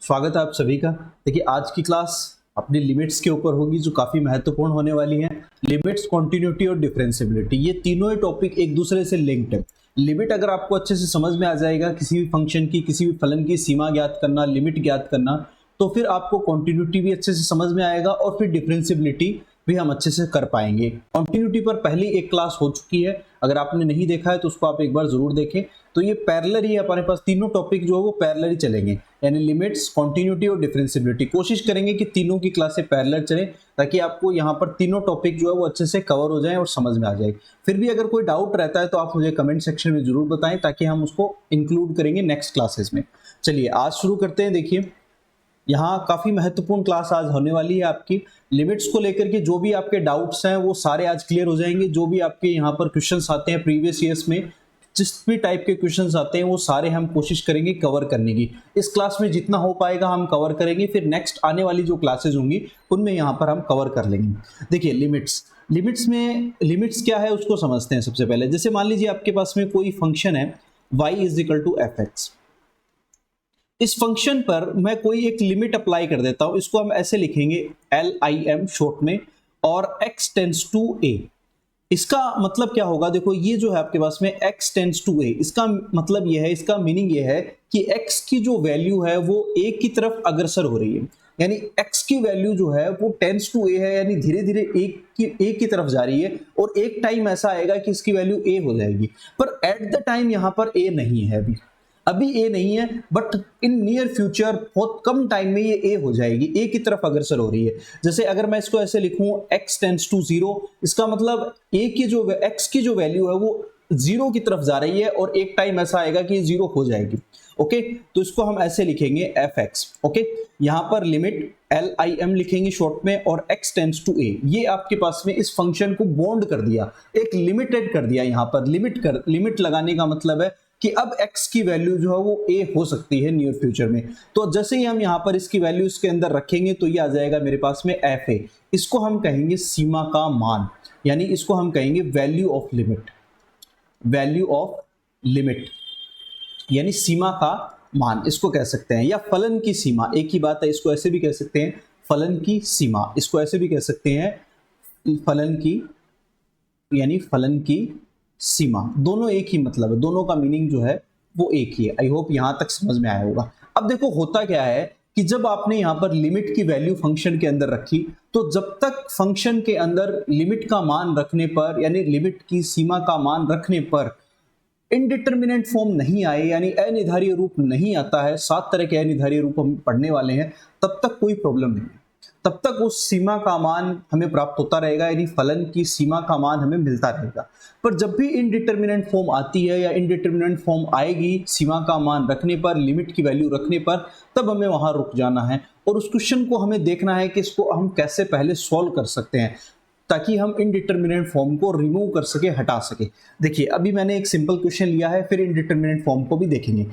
स्वागत है आप सभी का। देखिए आज की क्लास अपनी लिमिट्स के ऊपर होगी जो काफी महत्वपूर्ण होने वाली है। लिमिट्स, कॉन्टिन्यूटी और डिफरेंशिएबिलिटी, ये तीनों ही टॉपिक एक दूसरे से लिंक्ड है। लिमिट अगर आपको अच्छे से समझ में आ जाएगा, किसी भी फंक्शन की, किसी भी फलन की सीमा ज्ञात करना, लिमिट ज्ञात करना, तो फिर आपको कॉन्टिन्यूटी भी अच्छे से समझ में आएगा और फिर डिफरेंशिएबिलिटी भी हम अच्छे से कर पाएंगे। कॉन्टिन्यूटी पर पहली एक क्लास हो चुकी है, अगर आपने नहीं देखा है तो उसको आप एक बार जरूर देखें। तो ये पैरेलल ही हमारे पास तीनों टॉपिक जो है वो पैरेलल ही चलेंगे, यानी लिमिट्स, कॉन्टिन्यूटी और डिफरेंशिएबिलिटी। कोशिश करेंगे कि तीनों की क्लासें पैरेलल चलें ताकि आपको यहाँ पर तीनों टॉपिक जो है वो अच्छे से कवर हो जाए और समझ में आ जाए। फिर भी अगर कोई डाउट रहता है तो आप मुझे कमेंट सेक्शन में जरूर बताएं ताकि हम उसको इंक्लूड करेंगे नेक्स्ट क्लासेस में। चलिए आज शुरू करते हैं। देखिए यहाँ काफी महत्वपूर्ण क्लास आज होने वाली है आपकी। लिमिट्स को लेकर के जो भी आपके डाउट्स हैं वो सारे आज क्लियर हो जाएंगे। जो भी आपके यहाँ पर क्वेश्चंस आते हैं प्रीवियस ईयर्स में, जिस भी टाइप के क्वेश्चंस आते हैं वो सारे हम कोशिश करेंगे कवर करने की। इस क्लास में जितना हो पाएगा हम कवर करेंगे, फिर नेक्स्ट आने वाली जो क्लासेस होंगी उनमें यहाँ पर हम कवर कर लेंगे। देखिए लिमिट्स में लिमिट्स क्या है उसको समझते हैं। सबसे पहले जैसे मान लीजिए आपके पास में कोई फंक्शन है y = f(x). इस फंक्शन पर मैं कोई एक लिमिट अप्लाई कर देता हूं, इसको हम ऐसे लिखेंगे LIM शॉर्ट में, और x टेंड्स टू a। इसका मतलब क्या होगा, देखो ये जो है आपके पास में x टेंड्स टू a, इसका मतलब ये है, इसका मीनिंग ये है कि x की जो वैल्यू है वो a की तरफ अग्रसर हो रही है। यानी x की वैल्यू जो है वो टेंड्स टू a है, यानी धीरे धीरे a की तरफ जा रही है, और एक टाइम ऐसा आएगा कि इसकी वैल्यू a हो जाएगी। पर एट द टाइम यहां पर a नहीं है, अभी ए नहीं है, बट इन नियर फ्यूचर बहुत कम टाइम में ये ए हो जाएगी, ए की तरफ अग्रसर हो रही है। जैसे अगर मैं इसको ऐसे लिखूं x टेंड्स टू 0, इसका मतलब ए की जो x की जो वैल्यू है वो 0 की तरफ जा रही है और एक टाइम ऐसा आएगा कि 0 हो जाएगी। ओके, तो इसको हम ऐसे लिखेंगे fx। ओके, यहां पर लिमिट LIM लिखेंगे शॉर्ट में, और x टेंड्स टू a, ये आपके पास में इस फंक्शन को बॉन्ड कर दिया, एक लिमिटेड कर दिया। यहां पर लिमिट लगाने का मतलब है कि अब x की वैल्यू जो है वो a हो सकती है नियर फ्यूचर में। तो जैसे ही हम यहाँ पर इसकी वैल्यू इसके अंदर रखेंगे तो ये आ जाएगा मेरे पास में fa। इसको हम कहेंगे सीमा का मान, यानी इसको हम कहेंगे वैल्यू ऑफ लिमिट, यानी सीमा का मान इसको कह सकते हैं, या फलन की सीमा, एक ही बात है। इसको ऐसे भी कह सकते हैं फलन की सीमा, इसको ऐसे भी कह सकते हैं फलन की सीमा। दोनों एक ही मतलब है, दोनों का मीनिंग जो है वो एक ही है। आई होप यहां तक समझ में आया होगा। अब देखो होता क्या है कि जब आपने यहां पर लिमिट की वैल्यू फंक्शन के अंदर रखी, तो जब तक फंक्शन के अंदर लिमिट का मान रखने पर, यानी लिमिट की सीमा का मान रखने पर इनडिटर्मिनेंट फॉर्म नहीं आए, यानी अनिर्धारीय रूप नहीं आता है, 7 तरह के अनिर्धारीय रूप हम पढ़ने वाले हैं, तब तक कोई प्रॉब्लम नहीं है। तब तक उस सीमा का मान हमें प्राप्त होता रहेगा, यानी फलन की सीमा का मान हमें मिलता रहेगा। पर जब भी इनडिटर्मिनेंट फॉर्म आती है या इनडिटर्मिनेंट फॉर्म आएगी सीमा का मान रखने पर, लिमिट की वैल्यू रखने पर, तब हमें वहां रुक जाना है और उस क्वेश्चन को हमें देखना है कि इसको हम कैसे पहले सॉल्व कर सकते हैं ताकि हम इनडिटर्मिनेंट फॉर्म को रिमूव कर सके, हटा सके। देखिए अभी मैंने एक सिंपल क्वेश्चन लिया है, फिर इनडिटर्मिनेंट फॉर्म को भी देखेंगे।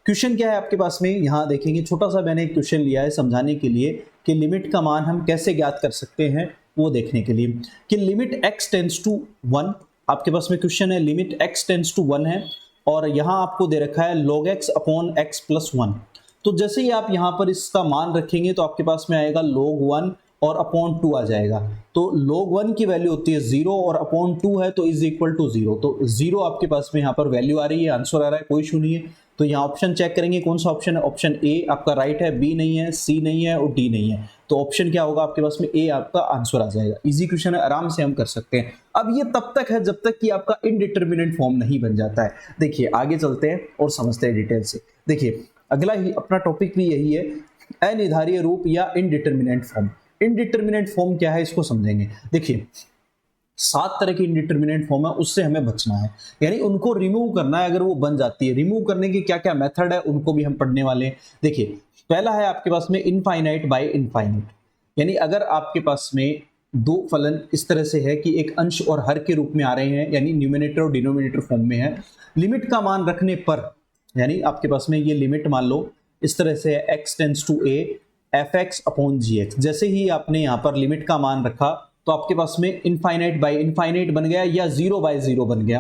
क्वेश्चन क्या है आपके पास में, यहाँ देखेंगे छोटा सा मैंने एक क्वेश्चन लिया है समझाने के लिए कि लिमिट का मान हम कैसे ज्ञात कर सकते हैं, वो देखने के लिए कि लिमिट x टेंड्स टू 1, आपके पास में क्वेश्चन है लिमिट x टेंड्स टू 1 है, और यहाँ आपको दे रखा है log x upon x plus 1। तो जैसे ही आप यहाँ पर इसका मान रखेंगे तो आपके पास में आएगा log 1 और अपॉन 2 आ जाएगा। तो log 1 की वैल्यू होती है 0 और अपॉन 2 है तो इज इक्वल टू 0। तो 0 आपके पास में यहाँ पर वैल्यू आ रही है, आंसर आ रहा है, कोई इशू नहीं है। तो यहाँ ऑप्शन चेक करेंगे कौन सा ऑप्शन है, ऑप्शन ए आपका राइट है, बी नहीं है, सी नहीं है और डी नहीं है। तो ऑप्शन क्या होगा आपके पास में, ए आपका आंसर आ जाएगा। इजी क्वेश्चन है, आराम से हम कर सकते हैं। अब ये तब तक है जब तक कि आपका इनडिटर्मिनेंट फॉर्म नहीं बन जाता है। देखिए आगे चलते हैं और समझते हैं डिटेल से। देखिए अगला ही अपना टॉपिक भी यही है, अनिर्धारीय रूप या इनडिटर्मिनेंट फॉर्म। इनडिटर्मिनेंट फॉर्म क्या है इसको समझेंगे। देखिए 7 तरह की इनडिटर्मिनेंट फॉर्म है, उससे हमें बचना है, यानी उनको रिमूव करना है अगर वो बन जाती है। रिमूव करने के क्या क्या मेथड है उनको भी हम पढ़ने वाले हैं। देखिए पहला है आपके पास में इनफाइनाइट बाय इनफाइनाइट, यानी अगर आपके पास में दो फलन इस तरह से है कि एक अंश और हर के रूप में आ रहे हैं, यानी न्यूमिनेटर और डिनोमिनेटर फॉर्म में है, लिमिट का मान रखने पर, यानी आपके पास में ये लिमिट मान लो इस तरह से है x tends to a fx upon gx। जैसे ही आपने यहाँ पर लिमिट का मान रखा तो आपके पास में इनफाइनाइट बाय इनफाइनाइट बन गया या 0 बाय 0 बन गया।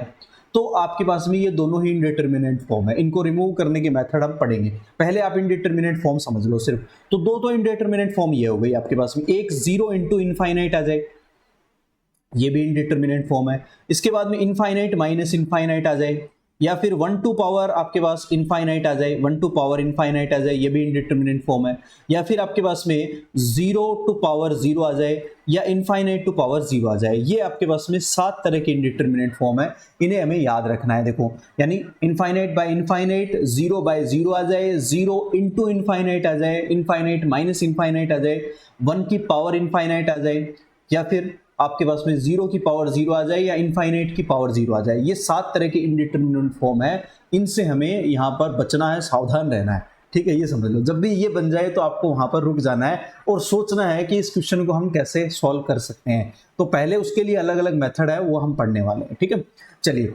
तो आपके पास में ये दोनों ही इनडिटरमिनेट फॉर्म है। इनको रिमूव करने के मेथड हम पढ़ेंगे, पहले आप इनडिटरमिनेट फॉर्म समझ लो सिर्फ। तो दो तो इनडिटरमिनेट फॉर्म ये हो गई आपके पास में, एक 0 इंटू इनफाइनाइट आ जाए, ये भी इनडिटरमिनेट फॉर्म है। इसके बाद में इनफाइनाइट माइनस इनफाइनाइट आ जाए, या फिर 1 टू पावर आपके पास इनफाइनाइट आ जाए, 1 टू पावर इनफाइनाइट आ जाए, ये भी इनडिटरमिनेट फॉर्म है। या फिर आपके पास में 0 टू पावर 0 आ जाए, या इनफाइनाइट टू पावर 0 आ जाए। ये आपके पास में 7 तरह के इनडिटरमिनेट फॉर्म है, इन्हें हमें याद रखना है। देखो, यानी इनफाइनाइट बाय इनफाइनाइट, 0 बाय 0 आ जाए, 0 इंटू इनफाइनाइट आ जाए, इनफाइनाइट माइनस इनफाइनाइट आ जाए, 1 की पावर इनफाइनाइट आ जाए, या फिर आपके पास में 0 की पावर 0 आ जाए, या इनफाइनाइट की पावर 0 आ जाए। ये 7 तरह के इनडिटरमिनेट फॉर्म है, इनसे हमें यहाँ पर बचना है, सावधान रहना है। ठीक है, ये समझ लो। जब भी ये बन जाए तो आपको वहां पर रुक जाना है और सोचना है कि इस क्वेश्चन को हम कैसे सॉल्व कर सकते हैं। तो पहले उसके लिए अलग अलग मेथड है, वो हम पढ़ने वाले हैं। ठीक है, चलिए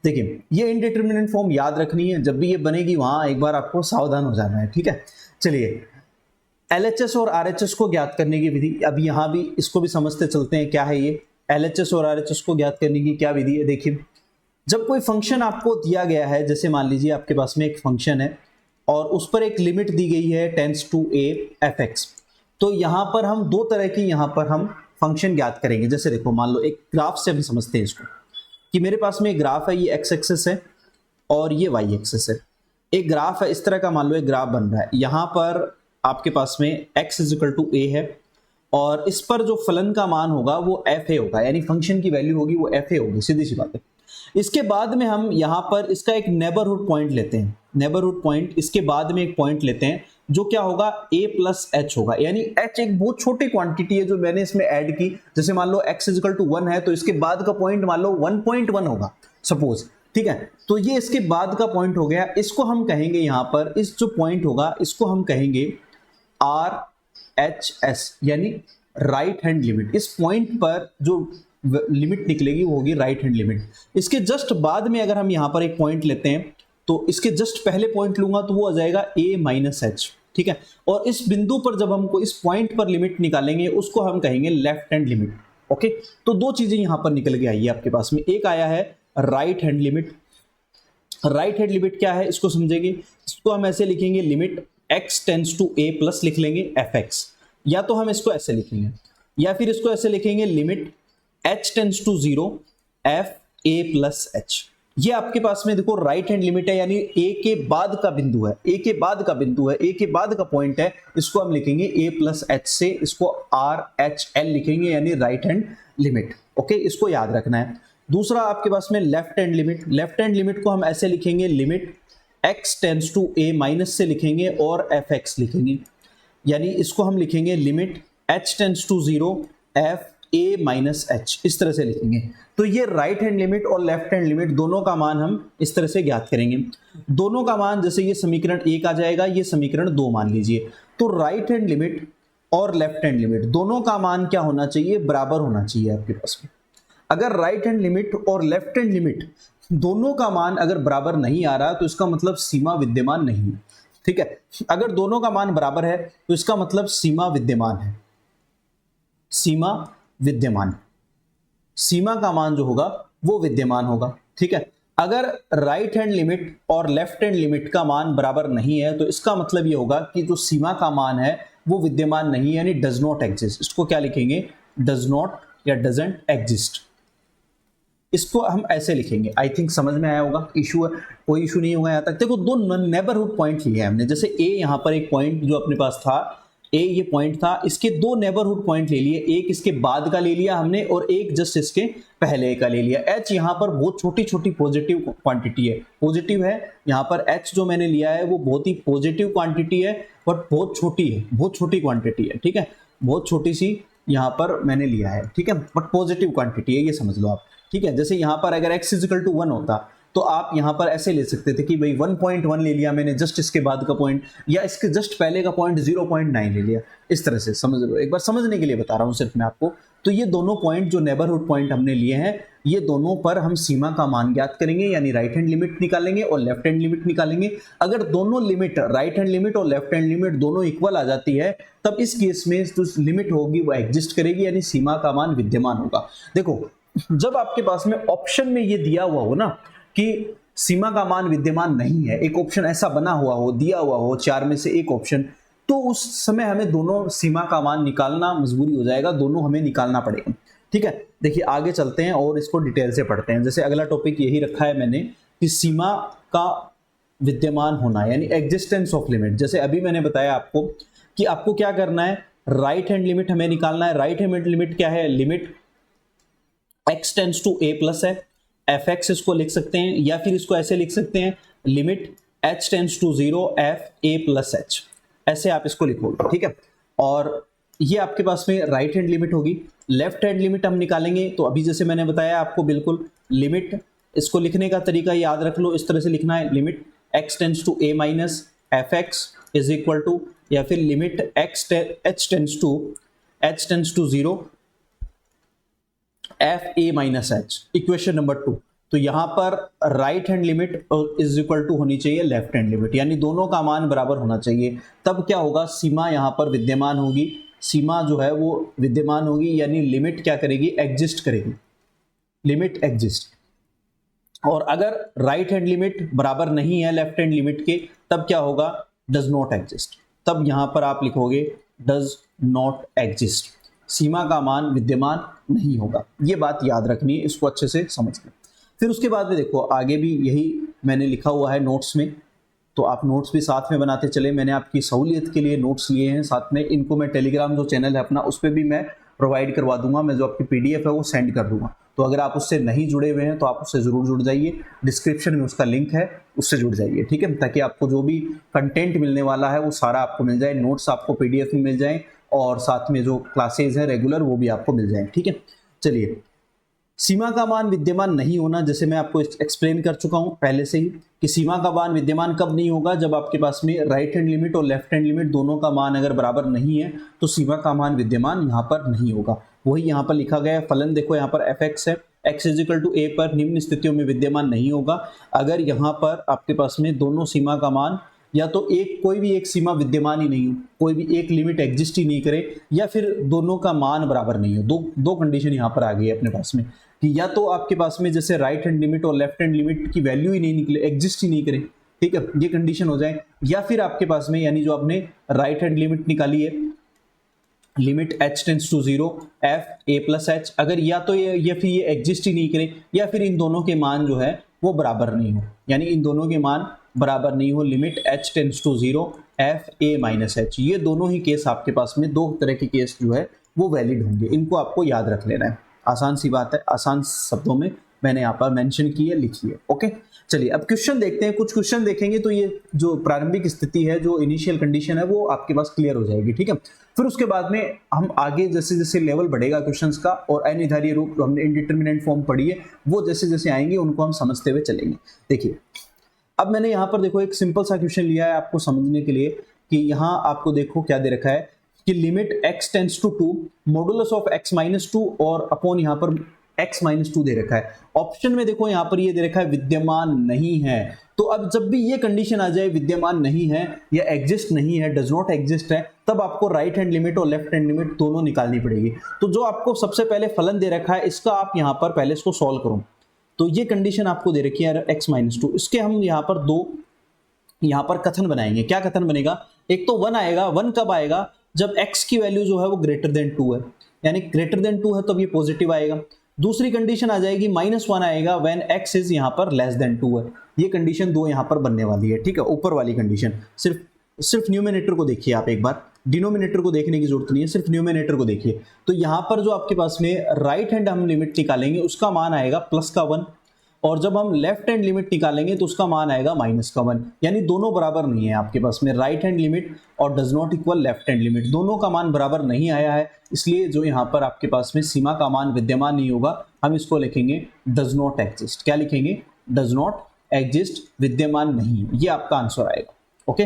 देखिए, ये इनडिटरमिनेट फॉर्म याद रखनी है, जब भी ये बनेगी वहां एक बार आपको सावधान हो जाना है। ठीक है, चलिए LHS और RHS को ज्ञात करने की विधि, अब यहाँ भी इसको भी समझते चलते हैं क्या है ये। LHS और RHS को ज्ञात करने की क्या विधि है, देखिए, जब कोई फंक्शन आपको दिया गया है, जैसे मान लीजिए आपके पास में एक फंक्शन है और उस पर एक लिमिट दी गई है टेंड्स टू a fx, तो यहाँ पर हम दो तरह की यहाँ पर हम फंक्शन ज्ञात करेंगे। जैसे देखो, मान लो एक ग्राफ से हम समझते हैं इसको, कि मेरे पास में एक ग्राफ है, ये x एक्सिस है और ये y एक्सिस है। एक ग्राफ है इस तरह का, मान लो एक ग्राफ बन रहा है, यहाँ पर आपके पास में x is equal to a है और इस पर जो फलन का मान होगा वो fa होगा, यानी फंक्शन की वैल्यू होगी वो fa होगी, सीधी सी बात है। इसके बाद में हम यहाँ पर इसका एक नेबरहुड पॉइंट लेते हैं, नेबरहुड पॉइंट, इसके बाद में एक पॉइंट लेते हैं जो क्या होगा, a प्लस h होगा, यानी h एक बहुत छोटी क्वांटिटी है जो मैंने इसमें ऐड की। जैसे मान लो x इज इक्वल टू 1 है तो इसके बाद का पॉइंट मान लो 1.1 होगा सपोज। ठीक है, तो ये इसके बाद का पॉइंट हो गया, इसको हम कहेंगे यहाँ पर, इस जो पॉइंट होगा इसको हम कहेंगे RHS, यानी राइट हैंड लिमिट। इस पॉइंट पर जो लिमिट निकलेगी वो होगी राइट हैंड लिमिट। इसके जस्ट बाद में अगर हम यहाँ पर एक पॉइंट लेते हैं तो इसके जस्ट पहले पॉइंट लूंगा तो वो आ जाएगा a माइनस एच। ठीक है, और इस बिंदु पर जब हमको इस पॉइंट पर लिमिट निकालेंगे उसको हम कहेंगे लेफ्ट हैंड लिमिट। ओके, तो दो चीजें यहां पर निकल के आई है आपके पास में, एक आया है right hand limit. Right hand limit क्या है इसको समझेंगे, इसको हम ऐसे लिखेंगे, limit x tends to a plus लिख लेंगे fx, या तो हम इसको ऐसे लिखेंगे या फिर इसको ऐसे लिखेंगे, limit h tends to 0 f a plus h। ये आपके पास में देखो राइट हैंड लिमिट है, यानी a के बाद का बिंदु है, a के बाद का बिंदु है, a के बाद का पॉइंट है, इसको हम लिखेंगे a प्लस h से, इसको RHL लिखेंगे, यानी राइट हैंड लिमिट। ओके, इसको याद रखना है। दूसरा आपके पास में left hand limit, left hand limit को हम ऐसे लिखेंगे, limit x tends to a minus से लिखेंगे और fx लिखेंगे, यानी इसको हम लिखेंगे limit h tends to 0 f a minus h, इस तरह से लिखेंगे। तो ये राइट हैंड लिमिट और लेफ्ट हैंड लिमिट दोनों का मान हम इस तरह से ज्ञात करेंगे। दोनों का मान, जैसे ये समीकरण 1 आ जाएगा, ये समीकरण 2 मान लीजिए, तो राइट हैंड लिमिट और लेफ्ट हैंड लिमिट दोनों का मान क्या होना चाहिए, बराबर होना चाहिए आपके पास में। अगर राइट हैंड लिमिट और लेफ्ट हैंड लिमिट दोनों का मान अगर बराबर नहीं आ रहा तो इसका मतलब सीमा विद्यमान नहीं है। ठीक है, अगर दोनों का मान बराबर है तो इसका मतलब सीमा विद्यमान है, सीमा विद्यमान, सीमा का मान जो होगा वो विद्यमान होगा। ठीक है, अगर राइट हैंड लिमिट और लेफ्ट हैंड लिमिट का मान बराबर नहीं है तो इसका मतलब ये होगा कि जो सीमा का मान है वो विद्यमान नहीं है, यानी डज नॉट एग्जिस्ट। इसको क्या लिखेंगे, डज नॉट या डजंट एग्जिस्ट, इसको हम ऐसे लिखेंगे। आई थिंक समझ में आया होगा, इशू है, कोई इशू नहीं होगा यहाँ तक। देखो, दो नेबरहुड पॉइंट लिए हमने, जैसे a यहाँ पर एक पॉइंट जो अपने पास था, a ये पॉइंट था, इसके दो नेबरहुड पॉइंट ले लिए, एक इसके बाद का ले लिया हमने और एक जस्ट इसके पहले का ले लिया। h यहाँ पर बहुत छोटी छोटी पॉजिटिव क्वांटिटी है, पॉजिटिव है यहाँ पर, h जो मैंने लिया है वो बहुत ही पॉजिटिव क्वांटिटी है, बट बहुत छोटी है, बहुत छोटी क्वांटिटी है। ठीक है, बहुत छोटी सी यहाँ पर मैंने लिया है, ठीक है, बट पॉजिटिव क्वांटिटी है, ये समझ लो आप। ठीक है, जैसे यहाँ पर अगर x इक्वल टू 1 होता तो आप यहाँ पर ऐसे ले सकते थे कि भाई 1.1 ले लिया मैंने, जस्ट इसके बाद का पॉइंट, या इसके जस्ट पहले का पॉइंट 0.9 ले लिया, इस तरह से समझ लो। एक बार समझने के लिए बता रहा हूँ सिर्फ मैं आपको। तो ये दोनों पॉइंट जो नेबरहुड पॉइंट हमने लिए हैं, ये दोनों पर हम सीमा का मान ज्ञात करेंगे, यानी राइट हैंड लिमिट निकालेंगे और लेफ्ट हैंड लिमिट निकालेंगे। अगर दोनों लिमिट, राइट हैंड लिमिट और लेफ्ट हैंड लिमिट दोनों इक्वल आ जाती है, तब इस केस में जो लिमिट होगी वो एग्जिस्ट करेगी, यानी सीमा का मान विद्यमान होगा। देखो, जब आपके पास में ऑप्शन में ये दिया हुआ हो ना कि सीमा का मान विद्यमान नहीं है, एक ऑप्शन ऐसा बना हुआ हो, दिया हुआ हो 4 में से एक ऑप्शन, तो उस समय हमें दोनों सीमा का मान निकालना मजबूरी हो जाएगा, दोनों हमें निकालना पड़ेगा। ठीक है, देखिए आगे चलते हैं और इसको डिटेल से पढ़ते हैं। जैसे अगला टॉपिक यही रखा है मैंने कि सीमा का विद्यमान होना यानी एग्जिस्टेंस ऑफ लिमिट। जैसे अभी मैंने बताया आपको कि आपको क्या करना है, राइट हैंड लिमिट हमें निकालना है। राइट हैंड लिमिट क्या है, limit x tends to a plus है, एफ एक्स इसको लिख सकते हैं, या फिर इसको ऐसे लिख सकते हैं limit h tends to 0 f a plus h, ऐसे आप इसको लिखोगे। ठीक है, और ये आपके पास में राइट हैंड लिमिट होगी। लेफ्ट हैंड लिमिट हम निकालेंगे तो अभी जैसे मैंने बताया आपको, बिल्कुल लिमिट, इसको लिखने का तरीका याद रख लो, इस तरह से लिखना है, limit x tends to a minus f x is equal to, या फिर limit h tends to 0 f a minus h, equation number 2। तो यहां पर right hand limit is equal to होनी चाहिए लेफ्ट हैंड लिमिट, यानी दोनों का मान बराबर होना चाहिए। तब क्या होगा, सीमा यहां पर विद्यमान होगी, सीमा जो है वो विद्यमान होगी, यानी लिमिट क्या करेगी, एग्जिस्ट करेगी, लिमिट एग्जिस्ट। और अगर राइट हैंड लिमिट बराबर नहीं है लेफ्ट हैंड लिमिट के, तब क्या होगा, डज नॉट एग्जिस्ट। तब यहां पर आप लिखोगे डज नॉट एग्जिस्ट, सीमा का मान विद्यमान नहीं होगा। ये बात याद रखनी है, इसको अच्छे से समझ लें। फिर उसके बाद में देखो आगे भी यही मैंने लिखा हुआ है नोट्स में, तो आप नोट्स भी साथ में बनाते चले। मैंने आपकी सहूलियत के लिए नोट्स लिए हैं साथ में, इनको मैं टेलीग्राम जो चैनल है अपना, उस पर भी मैं प्रोवाइड करवा दूंगा, मैं जो आपकी पीडीएफ है वो सेंड कर दूंगा। तो अगर आप उससे नहीं जुड़े हुए हैं तो आप उससे ज़रूर जुड़ जाइए, डिस्क्रिप्शन में उसका लिंक है, उससे जुड़ जाइए। ठीक है, ताकि आपको जो भी कंटेंट मिलने वाला है वो सारा आपको मिल जाए, नोट्स आपको पीडीएफ में मिल जाए, और साथ में जो क्लासेज हैं रेगुलर वो भी आपको मिल जाए। ठीक है, चलिए, सीमा का मान विद्यमान नहीं होना, जैसे मैं आपको एक्सप्लेन कर चुका हूं पहले से ही कि सीमा का मान विद्यमान कब नहीं होगा, जब आपके पास में राइट हैंड लिमिट और लेफ्ट हैंड लिमिट दोनों का मान अगर बराबर नहीं है तो सीमा का मान विद्यमान यहां पर नहीं होगा। वही यहां पर लिखा गया है फलन, देखो यहां पर एफ एक्स है, x इजिकल टू a पर निम्न स्थितियों में विद्यमान नहीं होगा, अगर यहां पर आपके पास में दोनों सीमा का मान, या तो कोई भी एक सीमा विद्यमान ही नहीं हो, कोई भी एक लिमिट एग्जिस्ट ही नहीं करे, या फिर दोनों का मान बराबर नहीं हो। दो कंडीशन यहाँ पर आ गई है अपने पास में कि या तो आपके पास में जैसे राइट हैंड लिमिट और लेफ्ट हैंड लिमिट की वैल्यू ही नहीं निकले, एग्जिस्ट ही नहीं करे, ठीक है, ये कंडीशन हो जाए, या फिर आपके पास में यानी जो आपने राइट हैंड लिमिट निकाली है limit h tends to 0 f a plus h, अगर या तो ये फिर ये एग्जिस्ट ही नहीं करे, या फिर इन दोनों के मान जो है वो बराबर नहीं हो, यानी इन दोनों के मान बराबर नहीं हो, limit h tends to 0 f a minus h, ये दोनों ही केस आपके पास में, दो तरह के केस जो है वो वैलिड होंगे। इनको आपको याद रख लेना है, आसान सी बात है, आसान शब्दों में मैंने यहाँ पर मेंशन की है, लिखी है। ओके, चलिए अब क्वेश्चन देखते हैं। कुछ क्वेश्चन देखेंगे तो ये जो प्रारंभिक स्थिति है, जो इनिशियल कंडीशन है, वो आपके पास क्लियर हो जाएगी। ठीक है, फिर उसके बाद में हम आगे जैसे जैसे लेवल बढ़ेगा क्वेश्चंस का, और अनिर्धारित रूप जो हमने इनडिटरमिनेंट फॉर्म पढ़ी है वो जैसे जैसे आएंगे उनको हम समझते हुए चलेंगे। देखिए अब मैंने यहाँ पर देखो एक सिंपल सा क्वेश्चन लिया है आपको समझने के लिए, कि यहाँ आपको देखो क्या दे रखा है कि limit x tends to 2 modulus of x minus 2 और अपॉन यहाँ पर x माइनस 2 दे रखा है। ऑप्शन में देखो यहाँ पर ये दे रखा है विद्यमान नहीं है। तो अब जब भी ये कंडीशन आ जाए विद्यमान नहीं है या एग्जिस्ट नहीं है, डज नॉट एग्जिस्ट है, तब आपको राइट हैंड लिमिट और लेफ्ट हैंड लिमिट दोनों निकालनी पड़ेगी। तो जो आपको सबसे पहले फलन दे रखा है इसका आप यहाँ पर पहले इसको सॉल्व करो। तो ये कंडीशन आपको दे रखी है x माइनस 2, इसके हम यहाँ पर दो यहाँ पर कथन बनाएंगे। क्या कथन बनेगा, एक तो 1 आएगा, 1 कब आएगा, जब x की वैल्यू जो है वो ग्रेटर देन 2 है, यानी ग्रेटर देन 2 है तब ये पॉजिटिव आएगा। दूसरी कंडीशन आ जाएगी -1 आएगा व्हेन x इज यहाँ पर लेस देन 2 है। ये कंडीशन दो यहाँ पर बनने वाली है। ठीक है, ऊपर वाली कंडीशन सिर्फ न्यूमिनेटर को देखिए आप एक बार, डिनोमिनेटर को देखने की जरूरत नहीं है, सिर्फ न्यूमिनेटर को देखिए। तो यहाँ पर जो आपके पास में राइट हैंड हम लिमिट निकालेंगे उसका मान आएगा +1, और जब हम लेफ्ट हैंड लिमिट निकालेंगे तो उसका मान आएगा -1, यानी दोनों बराबर नहीं है आपके पास में, राइट हैंड लिमिट और does not equal left hand limit, दोनों का मान बराबर नहीं आया है, इसलिए जो यहाँ पर आपके पास में सीमा का मान विद्यमान नहीं होगा। हम इसको लिखेंगे डज नॉट एग्जिस्ट। क्या लिखेंगे, डज नॉट एग्जिस्ट, विद्यमान नहीं, ये आपका आंसर आएगा। ओके,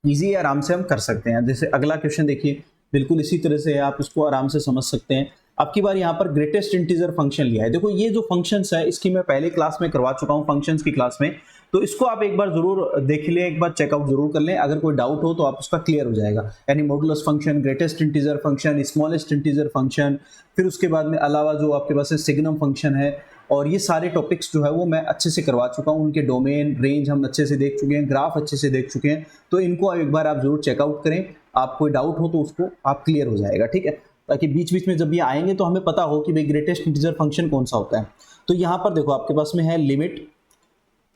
इजी, आराम से हम कर सकते हैं। जैसे अगला क्वेश्चन देखिए, बिल्कुल इसी तरह से आप इसको आराम से समझ सकते हैं। अब की बार यहाँ पर ग्रेटेस्ट इंटीजर फंक्शन लिया है। देखो ये जो फंक्शंस है इसकी मैं पहले क्लास में करवा चुका हूँ, फंक्शंस की क्लास में, तो इसको आप एक बार जरूर देख लें, एक बार चेकआउट जरूर कर लें, अगर कोई डाउट हो तो आप उसका क्लियर हो जाएगा। यानी modulus function, greatest integer function, smallest integer function, फिर उसके बाद में अलावा जो आपके पास सिग्नम फंक्शन है, और ये सारे टॉपिक्स जो है वो मैं अच्छे से करवा चुका हूँ। उनके डोमेन रेंज हम अच्छे से देख चुके हैं, ग्राफ अच्छे से देख चुके हैं। तो इनको एक बार आप जरूर चेकआउट करें, आप कोई डाउट हो तो उसको आप क्लियर हो जाएगा, ठीक है, ताकि बीच बीच में जब ये आएंगे तो हमें पता हो कि भाई ग्रेटेस्ट इंटीजर फंक्शन कौन सा होता है। तो यहाँ पर देखो आपके पास में है limit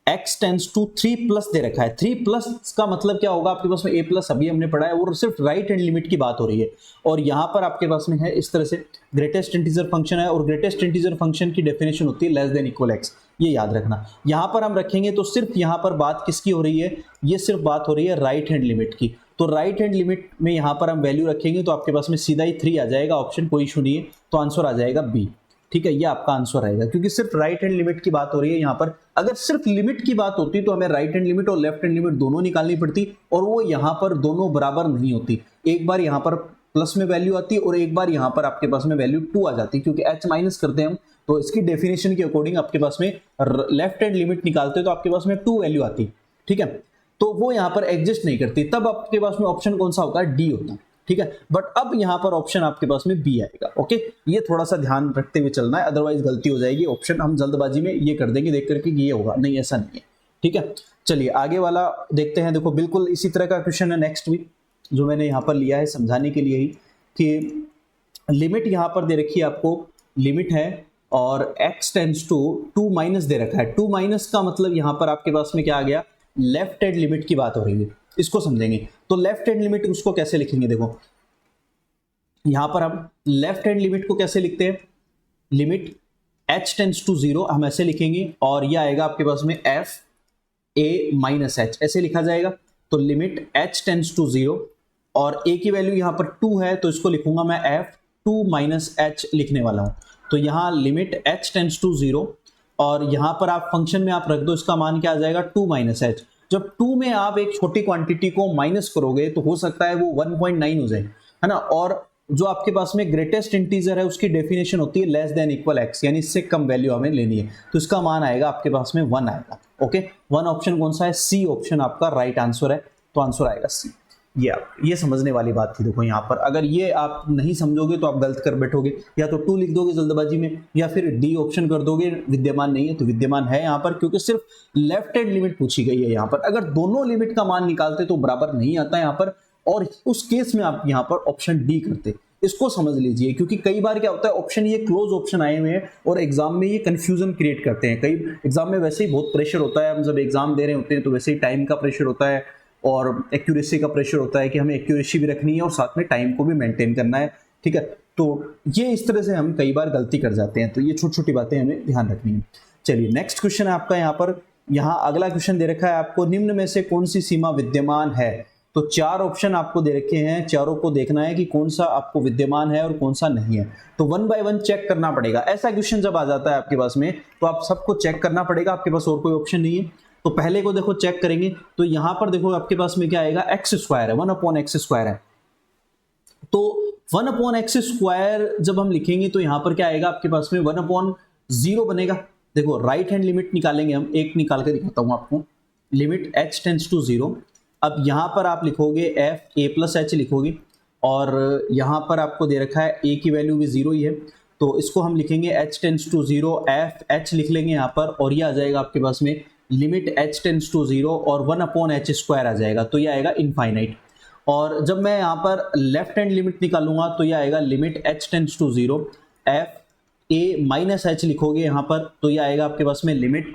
x tends to 3 plus दे रखा है। 3 प्लस का मतलब क्या होगा आपके पास में, a प्लस अभी हमने पढ़ा है, वो सिर्फ राइट हैंड लिमिट की बात हो रही है। और यहाँ पर आपके पास में है इस तरह से ग्रेटेस्ट इंटीजर फंक्शन है, और ग्रेटेस्ट इंटीजर फंक्शन की डेफिनेशन होती है लेस देन इक्वल x, ये याद रखना। यहाँ पर हम रखेंगे तो सिर्फ यहाँ पर बात किसकी हो रही है, ये सिर्फ बात हो रही है राइट हैंड लिमिट की। तो राइट हैंड लिमिट में यहाँ पर हम वैल्यू रखेंगे तो आपके पास में सीधा ही 3 आ जाएगा, ऑप्शन कोई इशू नहीं है, तो आंसर आ जाएगा बी, ठीक है, ये आपका आंसर रहेगा, क्योंकि सिर्फ राइट हैंड लिमिट की बात हो रही है यहाँ पर। अगर सिर्फ लिमिट की बात होती तो हमें राइट हैंड लिमिट और लेफ्ट हैंड लिमिट दोनों निकालनी पड़ती, और वो यहाँ पर दोनों बराबर नहीं होती। एक बार यहाँ पर प्लस में वैल्यू आती और एक बार यहाँ पर आपके पास में वैल्यू 2 आ जाती, क्योंकि h माइनस करते हैं हम, तो इसकी डेफिनेशन के अकॉर्डिंग आपके पास में लेफ्ट हैंड लिमिट निकालते तो आपके पास में 2 वैल्यू आती, ठीक है, तो वो यहाँ पर एग्जिस्ट नहीं करती। तब आपके पास में ऑप्शन कौन सा होता है, डी होता है, ठीक है। बट अब यहाँ पर ऑप्शन आपके पास में बी आएगा, ओके, ये थोड़ा सा ध्यान रखते हुए चलना है, अदरवाइज गलती हो जाएगी। ऑप्शन हम जल्दबाजी में ये कर देंगे देख करके ये होगा, नहीं ऐसा नहीं है, ठीक है। चलिए आगे वाला देखते हैं। देखो बिल्कुल इसी तरह का क्वेश्चन है नेक्स्ट भी, जो मैंने यहाँ पर लिया है समझाने के लिए ही, कि लिमिट यहाँ पर दे रखी है आपको, लिमिट है और x टेंस टू 2 माइनस दे रखा है। 2 माइनस का मतलब यहाँ पर आपके पास में क्या आ गया, लेफ्ट हैंड लिमिट की बात हो रही है, इसको समझेंगे। तो लेफ्ट हैंड लिमिट उसको कैसे लिखेंगे, देखो यहां पर हम लेफ्ट हैंड लिमिट को कैसे लिखते हैं, लिमिट h टेंस टू 0 हम ऐसे लिखेंगे, और यह आएगा आपके पास में f a माइनस h, ऐसे लिखा जाएगा। तो लिमिट h टेंस टू 0 और a की वैल्यू यहां पर 2 है, तो इसको लिखूंगा मैं f 2 माइनस h लिखने वाला हूं। तो यहां लिमिट h टेंस टू 0 और यहां पर आप फंक्शन में आप रख दो, इसका मान क्या आ जाएगा, 2 माइनस h। जब 2 में आप एक छोटी क्वांटिटी को माइनस करोगे तो हो सकता है वो 1.9 हो जाए, है ना। और जो आपके पास में ग्रेटेस्ट इंटीजर है उसकी डेफिनेशन होती है लेस देन इक्वल x, यानी इससे कम वैल्यू हमें लेनी है, तो इसका मान आएगा आपके पास में 1 आएगा, ओके। 1 ऑप्शन कौन सा है, सी ऑप्शन आपका राइट आंसर है, तो आंसर आएगा सी। ये समझने वाली बात थी। देखो यहाँ पर अगर ये आप नहीं समझोगे तो आप गलत कर बैठोगे, या तो 2 लिख दोगे जल्दबाजी में, या फिर डी ऑप्शन कर दोगे, विद्यमान नहीं है तो विद्यमान है यहाँ पर, क्योंकि सिर्फ लेफ्ट हैंड लिमिट पूछी गई है यहाँ पर। अगर दोनों लिमिट का मान निकालते तो बराबर नहीं आता यहाँ पर, और उस केस में आप यहाँ पर ऑप्शन डी करते, इसको समझ लीजिए। क्योंकि कई बार क्या होता है, ऑप्शन ये क्लोज ऑप्शन आए हुए हैं और एग्जाम में ये कंफ्यूजन क्रिएट करते हैं। कई एग्जाम में वैसे ही बहुत प्रेशर होता है, हम जब एग्जाम दे रहे होते हैं तो वैसे ही टाइम का प्रेशर होता है और एक्यूरेसी का प्रेशर होता है कि हमें एक्यूरेसी भी रखनी है और साथ में टाइम को भी मेंटेन करना है, ठीक है। तो ये इस तरह से हम कई बार गलती कर जाते हैं, तो ये छोटी छोटी बातें हमें ध्यान रखनी है। चलिए नेक्स्ट क्वेश्चन है आपका यहाँ पर, यहाँ अगला क्वेश्चन दे रखा है आपको, निम्न में से कौन सी सीमा विद्यमान है। तो 4 ऑप्शन आपको दे रखे हैं, चारों को देखना है कि कौन सा आपको विद्यमान है और कौन सा नहीं है। तो 1 बाय 1 चेक करना पड़ेगा। ऐसा क्वेश्चन जब आ जाता है आपके पास में तो आप सबको चेक करना पड़ेगा, आपके पास और कोई ऑप्शन नहीं है। तो पहले को देखो चेक करेंगे, तो यहां पर देखो आपके पास में क्या आएगा, एक्स स्क्वायर है, 1/x² है। तो 1/x² जब हम लिखेंगे तो यहां पर क्या आएगा आपके पास में 1/0 बनेगा। देखो राइट हैंड लिमिट निकालेंगे हम, एक निकाल के दिखाता हूं आपको, लिमिट h टेंस टू 0। अब यहां पर आप लिखोगे f a प्लस h लिखोगे, और यहां पर आपको दे रखा है a की वैल्यू भी 0 ही है, तो इसको हम लिखेंगे h tends to 0 f h लिख लेंगे यहां पर, और ये आ जाएगा आपके पास में लिमिट h टेंस टू 0 और 1/h² आ जाएगा, तो ये आएगा इनफाइनाइट। और जब मैं यहाँ पर लेफ्ट हैंड लिमिट निकालूंगा तो ये आएगा limit h tends to 0 f a minus h लिखोगे यहाँ पर, तो ये आएगा आपके पास में लिमिट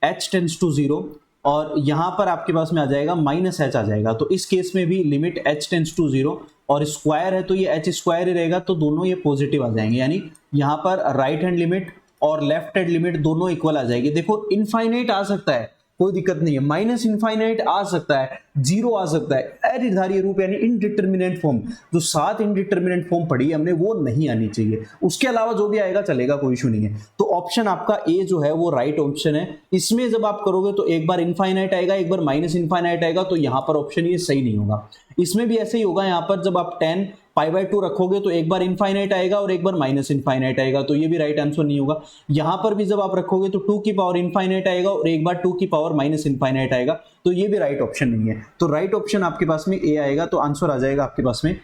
h टेंस टू 0 और यहाँ पर आपके पास में आ जाएगा माइनस h आ जाएगा। तो इस केस में भी लिमिट h टेंस टू 0 और स्क्वायर है तो ये h² ही रहेगा, तो दोनों ये पॉजिटिव आ जाएंगे, यानी यहाँ पर राइट हैंड लिमिट और लेफ्ट हैंड लिमिट दोनों इक्वल आ जाएगी। देखो इनफाइनाइट आ सकता है, कोई दिक्कत नहीं है, माइनस इनफाइनाइट आ सकता है, 0 आ सकता है, अनिर्धारीय रूप यानी इनडिटरमिनेट फॉर्म, जो 7 इनडिटरमिनेट फॉर्म पढ़ी है हमने वो नहीं आनी चाहिए। उसके अलावा जो भी आएगा चलेगा, कोई इशू नहीं है। तो ऑप्शन आपका ए जो है वो राइट ऑप्शन है। इसमें जब आप करोगे तो एक बार इनफाइनाइट आएगा, एक बार माइनस इनफाइनाइट आएगा, तो यहाँ पर ऑप्शन ये सही नहीं होगा। इसमें भी ऐसे ही होगा, यहाँ पर जब आप 10 π/2 रखोगे तो एक बार इनफाइनाइट आएगा और एक बार माइनस इनफाइनाइट आएगा, तो ये भी राइट आंसर नहीं होगा। यहां पर भी जब आप रखोगे तो 2 की पावर इनफाइनाइट आएगा और एक बार 2 की पावर माइनस इनफाइनाइट आएगा, तो ये भी राइट ऑप्शन नहीं है। तो राइट ऑप्शन आपके पास में ए आएगा, तो आंसर आ जाएगा आपके पास में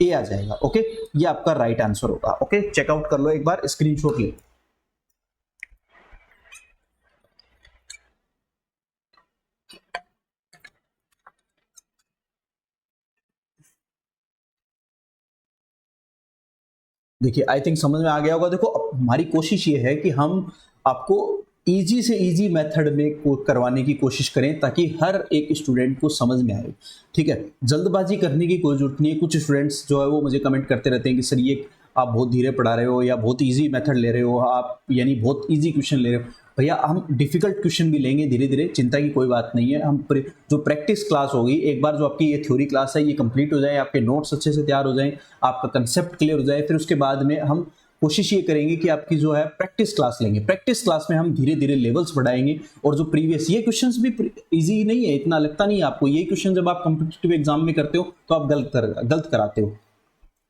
ए आ जाएगा। ओके, ये आपका राइट आंसर होगा। ओके, चेकआउट कर लो एक बार, स्क्रीनशॉट ले। देखिए आई थिंक समझ में आ गया होगा। देखो हमारी कोशिश ये है कि हम आपको इजी से इजी मेथड में करवाने की कोशिश करें ताकि हर एक स्टूडेंट को समझ में आए। ठीक है, जल्दबाजी करने की कोई जरूरत नहीं है। कुछ स्टूडेंट्स जो है वो मुझे कमेंट करते रहते हैं कि सर ये आप बहुत धीरे पढ़ा रहे हो या बहुत इजी मेथड ले रहे हो आप, यानी बहुत इजी क्वेश्चन ले रहे हो। भैया हम डिफिकल्ट क्वेश्चन भी लेंगे धीरे धीरे, चिंता की कोई बात नहीं है। हम जो प्रैक्टिस क्लास होगी, एक बार जो आपकी ये थ्योरी क्लास है ये कंप्लीट हो जाए, आपके नोट्स अच्छे से तैयार हो जाए, आपका कंसेप्ट क्लियर हो जाए, फिर उसके बाद में हम कोशिश ये करेंगे कि आपकी जो है प्रैक्टिस क्लास लेंगे। प्रैक्टिस क्लास में हम धीरे धीरे लेवल्स बढ़ाएंगे और जो प्रीवियस ये क्वेश्चंस भी इजी नहीं है, इतना लगता नहीं है आपको। ये क्वेश्चन जब आप कॉम्पिटिटिव एग्जाम में करते हो तो आप गलत कराते हो,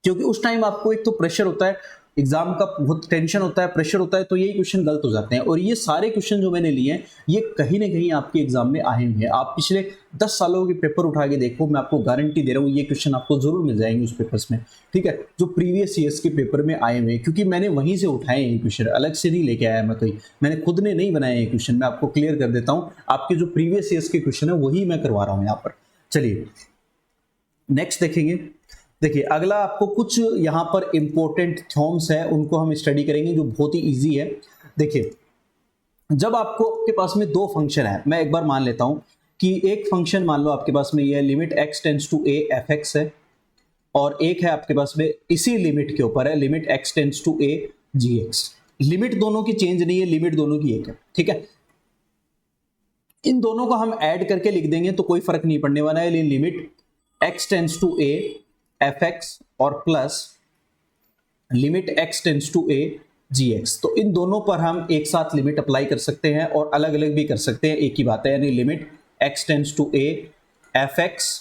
क्योंकि उस टाइम आपको एक तो प्रेशर होता है, एग्जाम का बहुत टेंशन होता है, प्रेशर होता है, तो यही क्वेश्चन गलत हो जाते हैं। और ये सारे क्वेश्चन जो मैंने लिए हैं ये कहीं ना कहीं आपके एग्जाम में आए हुए हैं। आप पिछले 10 सालों के पेपर उठा के देखो, मैं आपको गारंटी दे रहा हूँ ये क्वेश्चन आपको जरूर मिल जाएंगे उस पेपर्स में। ठीक है, जो प्रीवियस ईयर्स के पेपर में आए हुए हैं, क्योंकि मैंने वहीं से उठाए हैं ये क्वेश्चन, अलग से नहीं लेके आया मैं, कोई मैंने खुद ने नहीं बनाया ये क्वेश्चन। मैं आपको क्लियर कर देता हूँ, आपके जो प्रीवियस ईयर्स के क्वेश्चन है वही मैं करवा रहा हूँ यहाँ पर। चलिए नेक्स्ट देखेंगे। देखिए अगला आपको कुछ यहाँ पर इंपॉर्टेंट थ्योरम्स है, उनको हम स्टडी करेंगे जो बहुत ही इजी है। देखिए जब आपके पास में दो फंक्शन है, मैं एक बार मान लेता हूं कि एक फंक्शन मान लो आपके पास में ये limit x tends to a fx है, और एक है आपके पास में इसी लिमिट के ऊपर है limit x tends to a gx। Limit दोनों की चेंज नहीं है, लिमिट दोनों की एक है। ठीक है, इन दोनों को हम ऐड करके लिख देंगे तो कोई फर्क नहीं पड़ने वाला है। Limit x tends to a fx और plus limit x tends to a gx, तो इन दोनों पर हम एक साथ लिमिट अप्लाई कर सकते हैं और अलग अलग भी कर सकते हैं, एक ही बात है। यानी limit x tends to a fx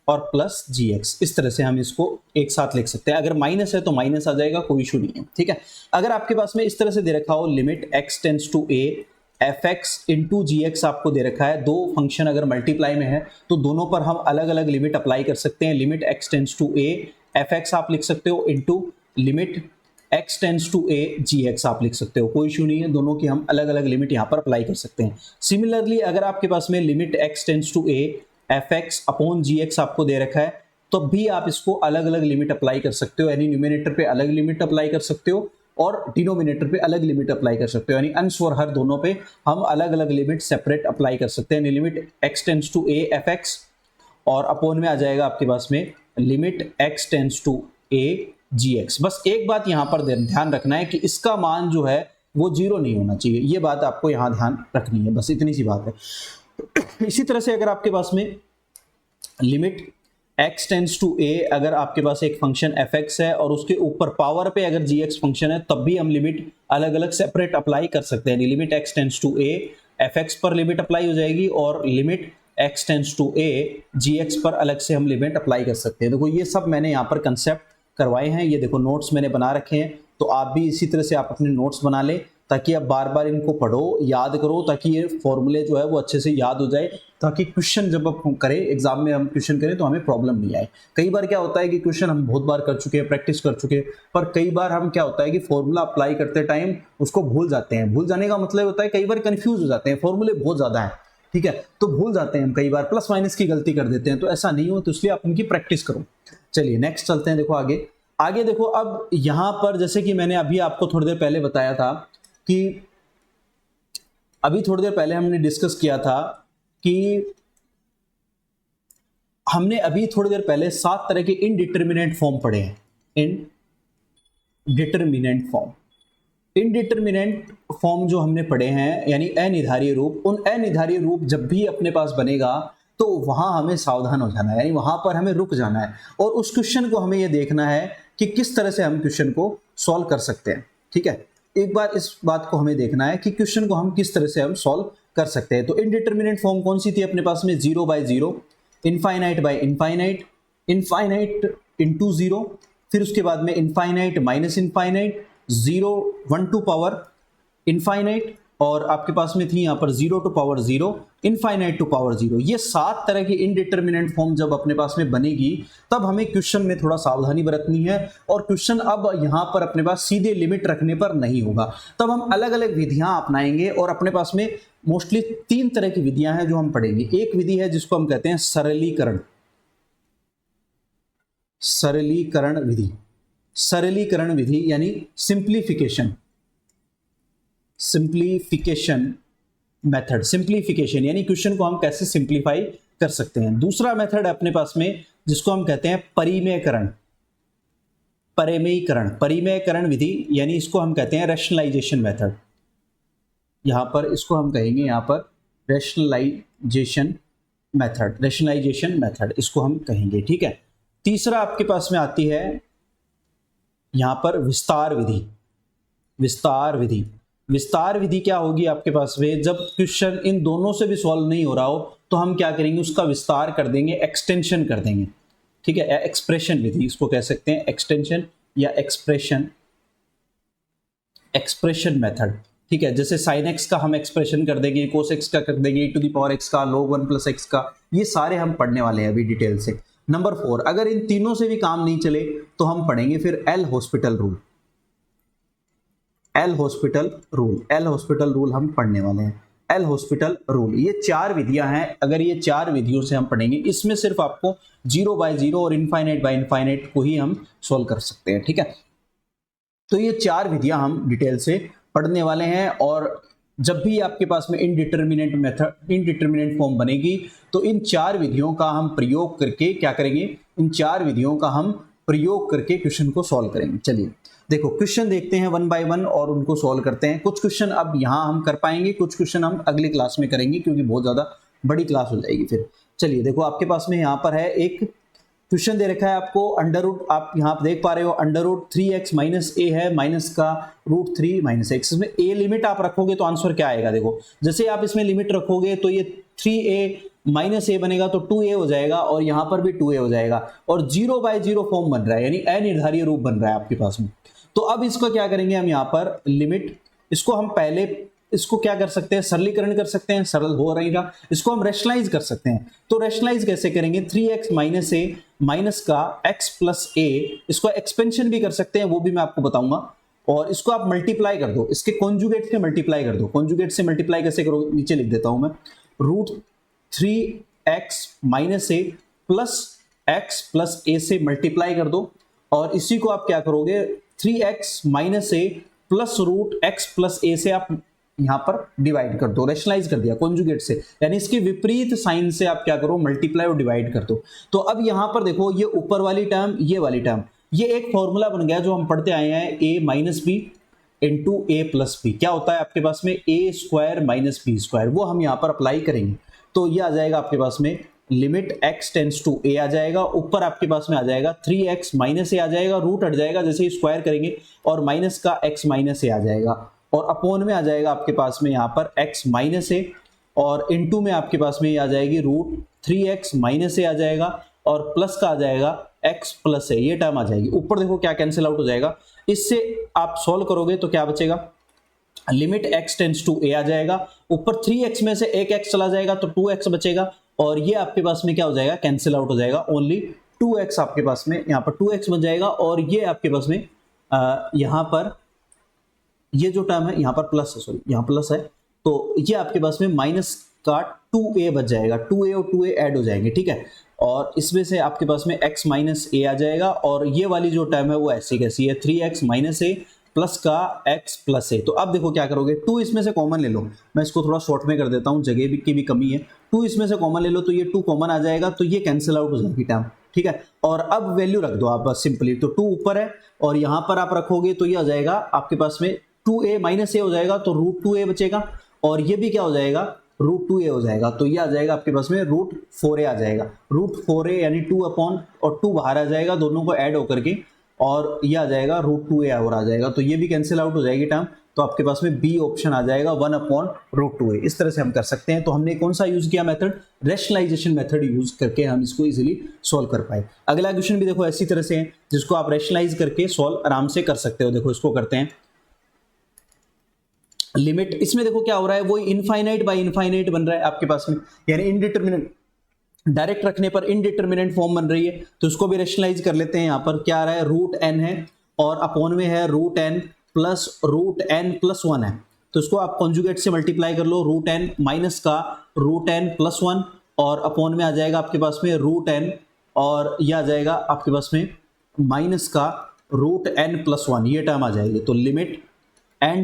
और प्लस gx, इस तरह से हम इसको एक साथ लिख सकते हैं। अगर माइनस है तो माइनस आ जाएगा, कोई इशू नहीं है। ठीक है, अगर आपके पास में इस तरह से दे रखा हो limit x tends to a fx into gx आपको दे रखा है, दो फंक्शन अगर मल्टीप्लाई में है तो दोनों पर हम अलग अलग लिमिट अप्लाई कर सकते हैं। Limit x tends to a fx आप लिख सकते हो into limit x tends to a gx आप लिख सकते हो, कोई इशू नहीं है। दोनों की हम अलग अलग लिमिट यहाँ पर अप्लाई कर सकते हैं। सिमिलरली अगर आपके पास में limit x tends to a fx upon gx आपको दे रखा है, तो भी आप इसको अलग अलग लिमिट अप्लाई कर सकते हो। यानी न्यूमिनेटर पे अलग लिमिट अप्लाई कर सकते हो और डिनोमिनेटर पे अलग लिमिट अप्लाई कर सकते हो। यानी अंश और हर दोनों पे हम अलग अलग लिमिट सेपरेट अप्लाई कर सकते हैं। Limit x tends to a fx और अपॉन में आ जाएगा आपके पास में limit x tends to a gx। बस एक बात यहाँ पर ध्यान रखना है कि इसका मान जो है वो 0 नहीं होना चाहिए, ये बात आपको यहाँ ध्यान रखनी है, बस इतनी सी बात है। इसी तरह से अगर आपके पास में limit x tends to a, अगर आपके पास एक फंक्शन fx है और उसके ऊपर पावर पे अगर gx फंक्शन है, तब भी हम लिमिट अलग अलग सेपरेट अप्लाई कर सकते हैं। Limit x tends to a fx पर लिमिट अप्लाई हो जाएगी और limit x tends to a gx पर अलग से हम लिमिट अप्लाई कर सकते हैं। देखो ये सब मैंने यहाँ पर कंसेप्ट करवाए हैं, ये देखो नोट्स मैंने बना रखे हैं, तो आप भी इसी तरह से आप अपने नोट्स बना ले ताकि आप बार बार इनको पढ़ो, याद करो, ताकि ये फॉर्मूले जो है वो अच्छे से याद हो जाए, ताकि क्वेश्चन जब हम करें एग्जाम में, हम क्वेश्चन करें तो हमें प्रॉब्लम नहीं आए। कई बार क्या होता है कि क्वेश्चन हम बहुत बार कर चुके हैं, प्रैक्टिस कर चुके हैं, पर कई बार हम क्या होता है कि फॉर्मूला अप्लाई करते टाइम उसको भूल जाते हैं। भूल जाने का मतलब होता है कई बार कंफ्यूज हो जाते हैं, फॉर्मूले बहुत ज्यादा है, ठीक है, तो भूल जाते हैं हम, कई बार प्लस माइनस की गलती कर देते हैं, तो ऐसा नहीं हो, तो इसलिए आप उनकी प्रैक्टिस करो। चलिए नेक्स्ट चलते हैं। देखो आगे देखो, अब यहां पर जैसे कि मैंने अभी आपको थोड़ी देर पहले बताया था कि अभी थोड़ी देर पहले हमने डिस्कस किया था कि हमने अभी थोड़ी देर पहले 7 तरह के इनडिटर्मिनेंट फॉर्म पढ़े हैं। इनडिटर्मिनेंट फॉर्म जो हमने पढ़े हैं, यानी अनिर्धारीय रूप, उन अनिर्धारीय रूप जब भी अपने पास बनेगा तो वहां हमें सावधान हो जाना है, यानी वहां पर हमें रुक जाना है और उस क्वेश्चन को हमें यह देखना है कि किस तरह से हम क्वेश्चन को सॉल्व कर सकते हैं। ठीक है, एक बार इस बात को हमें देखना है कि क्वेश्चन को हम किस तरह से हम सॉल्व कर सकते हैं। तो इनडिटर्मिनेंट फॉर्म कौन सी थी अपने पास में? 0 by 0, infinite by infinite, infinite into zero, फिर उसके बाद में infinite minus infinite, zero 1 to power infinite, और आपके पास में थी यहाँ पर 0 to power 0, infinite to power 0। ये 7 तरह की इनडिटर्मिनेंट फॉर्म जब अपने पास में बनेगी तब हमें क्वेश्चन में थोड़ा सावधानी बरतनी है, और क्वेश्चन अब यहाँ पर अपने पास सीधे लिमिट रखने पर नहीं होगा, तब हम अलग अलग विधियां अपनाएंगे, और अपने पास में मोस्टली 3 तरह की विधियां हैं जो हम पढ़ेंगे। एक विधि है जिसको हम कहते हैं सरलीकरण, सरलीकरण विधि, सरलीकरण विधि यानी सिंप्लीफिकेशन, सिंप्लीफिकेशन मेथड, सिंप्लीफिकेशन यानी क्वेश्चन को हम कैसे सिंप्लीफाई कर सकते हैं। दूसरा मेथड है अपने पास में जिसको हम कहते हैं परिमेयकरण, परिमेयकरण, परिमेयकरण विधि यानी इसको हम कहते हैं रैशनलाइजेशन मेथड, यहां पर इसको हम कहेंगे यहां पर रैशनलाइजेशन मेथड, रैशनलाइजेशन मेथड इसको हम कहेंगे, ठीक है। तीसरा आपके पास में आती है यहां पर विस्तार विधि, विस्तार विधि, विस्तार विधि क्या होगी आपके पास में, जब क्वेश्चन इन दोनों से भी सॉल्व नहीं हो रहा हो तो हम क्या करेंगे, उसका विस्तार कर देंगे, एक्सटेंशन कर देंगे, ठीक है। एक्सप्रेशन विधि इसको कह सकते हैं, एक्सटेंशन या एक्सप्रेशन, एक्सप्रेशन मेथड, ठीक है। जैसे साइन एक्स का हम एक्सप्रेशन कर देंगे, कोस एक्स का कर देंगे, e to the power x का, log 1 प्लस एक्स का, ये सारे हम पढ़ने वाले हैं अभी डिटेल से। नंबर 4, अगर इन तीनों से भी काम नहीं चले तो हम पढ़ेंगे फिर L hospital rule, L hospital rule, L hospital rule हम पढ़ने वाले हैं, एल हॉस्पिटल रूल। ये 4 विधियां हैं, अगर ये 4 विधियों से हम पढ़ेंगे, इसमें सिर्फ आपको 0 बाय 0 और इनफाइनाइट बाय इनफाइनाइट को ही हम सॉल्व कर सकते हैं, ठीक है। तो ये 4 विधियां हम डिटेल से पढ़ने वाले हैं, और जब भी आपके पास में इनडिटर्मिनेंट मेथड, इनडिटर्मिनेंट फॉर्म बनेगी तो इन 4 विधियों का हम प्रयोग करके क्या करेंगे, इन 4 विधियों का हम प्रयोग करके क्वेश्चन को सॉल्व करेंगे। चलिए देखो क्वेश्चन देखते हैं 1 बाय 1 और उनको सॉल्व करते हैं। कुछ क्वेश्चन अब यहाँ हम कर पाएंगे, कुछ क्वेश्चन हम अगली क्लास में करेंगे क्योंकि बहुत ज़्यादा बड़ी क्लास हो जाएगी फिर। चलिए देखो आपके पास में यहाँ पर है एक क्वेश्चन दे रखा है आपको, अंडर रूट, आप यहाँ देख पा रहे हो अंडर रूट 3x माइनस ए है, माइनस का रूट 3 माइनस एक्स। इसमें ए लिमिट आप रखोगे तो आंसर क्या आएगा, देखो जैसे आप इसमें लिमिट रखोगे तो ये 3a माइनस ए बनेगा तो 2a हो जाएगा, और यहाँ पर भी 2a हो जाएगा, और 0 बाय 0 फॉर्म बन रहा है यानी अनिर्धारीय रूप बन रहा है आपके पास में। तो अब इसको क्या करेंगे हम, यहाँ पर लिमिट, इसको हम पहले इसको क्या कर सकते हैं, सरलीकरण कर सकते हैं, सरल हो रहेगा। इसको हम रैशनलाइज कर सकते हैं, तो रैशनलाइज कैसे करेंगे, 3x माइनस ए माइनस का x प्लस ए, इसको एक्सपेंशन भी कर सकते हैं, वो भी मैं आपको बताऊंगा। और इसको आप मल्टीप्लाई कर दो, इसके कॉन्जुगेट से मल्टीप्लाई कर दो। कॉन्जुगेट से मल्टीप्लाई कैसे करोगे, नीचे लिख देता हूं मैं, रूट 3x माइनस ए प्लस x प्लस ए से मल्टीप्लाई कर दो, और इसी को आप क्या करोगे 3x माइनस ए प्लस रूट x प्लस ए से आप यहां पर डिवाइड कर दो, रैशनलाइज कर दिया कॉन्जुगेट से, यानी इसके विपरीत साइन से आप क्या करो, मल्टीप्लाई और डिवाइड कर दो। तो अब यहां पर देखो ये ऊपर वाली टर्म, ये वाली टर्म, ये एक फॉर्मूला बन गया जो हम पढ़ते आए हैं, a minus B into A plus B. क्या होता है आपके पास में, a square minus B square, वो हम यहां पर अप्लाई करेंगे। तो ये आ जाएगा आपके पास में limit x tends to a आ जाएगा, ऊपर आपके पास में आ जाएगा 3x माइनस ए आ जाएगा, रूट हट जाएगा जैसे ही स्क्वायर करेंगे, और माइनस का x माइनस ए आ जाएगा, और अपॉन में आ जाएगा आपके पास में यहाँ पर x माइनस ए, और इनटू में आपके पास में आ जाएगी रूट 3x माइनस ए आ जाएगा, और प्लस का आ जाएगा x प्लस ए, ये टर्म आ जाएगी। ऊपर देखो क्या कैंसिल आउट हो जाएगा, इससे आप सॉल्व करोगे तो क्या बचेगा, limit x tends to a आ जाएगा, ऊपर 3x में से एक x चला जाएगा तो 2x बचेगा, और ये आपके पास में क्या हो जाएगा, कैंसिल आउट हो जाएगा, ओनली 2x आपके पास में यहाँ पर 2x बन जाएगा, और ये आपके पास में यहाँ पर ये जो टर्म है यहाँ पर प्लस है, सॉरी यहाँ प्लस है, तो ये आपके पास में माइनस का 2a बच जाएगा, 2a और 2a ऐड हो जाएंगे, ठीक है। और इसमें से आपके पास में x माइनस ए आ जाएगा, और ये वाली जो टर्म है वो ऐसी कैसी है, 3x माइनस ए प्लस का x प्लस ए। तो अब देखो क्या करोगे, 2 इसमें से कॉमन ले लो, मैं इसको थोड़ा शॉर्ट में कर देता हूँ, जगह की भी कमी है, 2 इसमें से कॉमन ले लो, तो ये 2 कॉमन आ जाएगा, तो ये कैंसिल आउट हो जाएगी टर्म, ठीक है। और अब वैल्यू रख दो आप बस सिंपली, तो 2 ऊपर है और यहाँ पर आप रखोगे तो ये आ जाएगा आपके पास में 2a माइनस ए हो जाएगा, तो रूट 2a बचेगा, और ये भी क्या हो जाएगा, रूट 2a हो जाएगा, तो ये आ जाएगा आपके पास में रूट 4a आ जाएगा, रूट 4a यानी 2 अपॉन और 2 बाहर आ जाएगा, दोनों को ऐड होकर के, और ये आ जाएगा रूट 2a और आ जाएगा, तो ये भी कैंसिल आउट हो जाएगी टर्म, तो आपके पास में बी ऑप्शन आ जाएगा 1/√2a। इस तरह से हम कर सकते हैं। तो हमने कौन सा यूज किया मेथड, रेशनलाइजेशन मेथड यूज करके हम इसको इजीली सॉल्व कर पाए। अगला क्वेश्चन भी देखो ऐसी तरह से है जिसको आप रेशनलाइज करके सॉल्व आराम से कर सकते हो। देखो इसको करते हैं, लिमिट, इसमें देखो क्या हो रहा है, वो इनफाइनाइट बाय इनफाइनाइट बन रहा है आपके पास में, यानी इनडिटरमिनेट, डायरेक्ट रखने पर इनडिटरमिनेट फॉर्म बन रही है। तो इसको भी रेशनलाइज कर लेते हैं। यहाँ पर क्या आ रहा है, √n है और अपॉन में है √n प्लस √n+1 है। तो इसको आप कॉन्जुगेट से मल्टीप्लाई कर लो, √n माइनस का √n+1 और अपॉन में आ जाएगा आपके पास में √n और यह आ जाएगा आपके पास में माइनस का √n+1, ये टर्म आ जाएगी। तो लिमिट n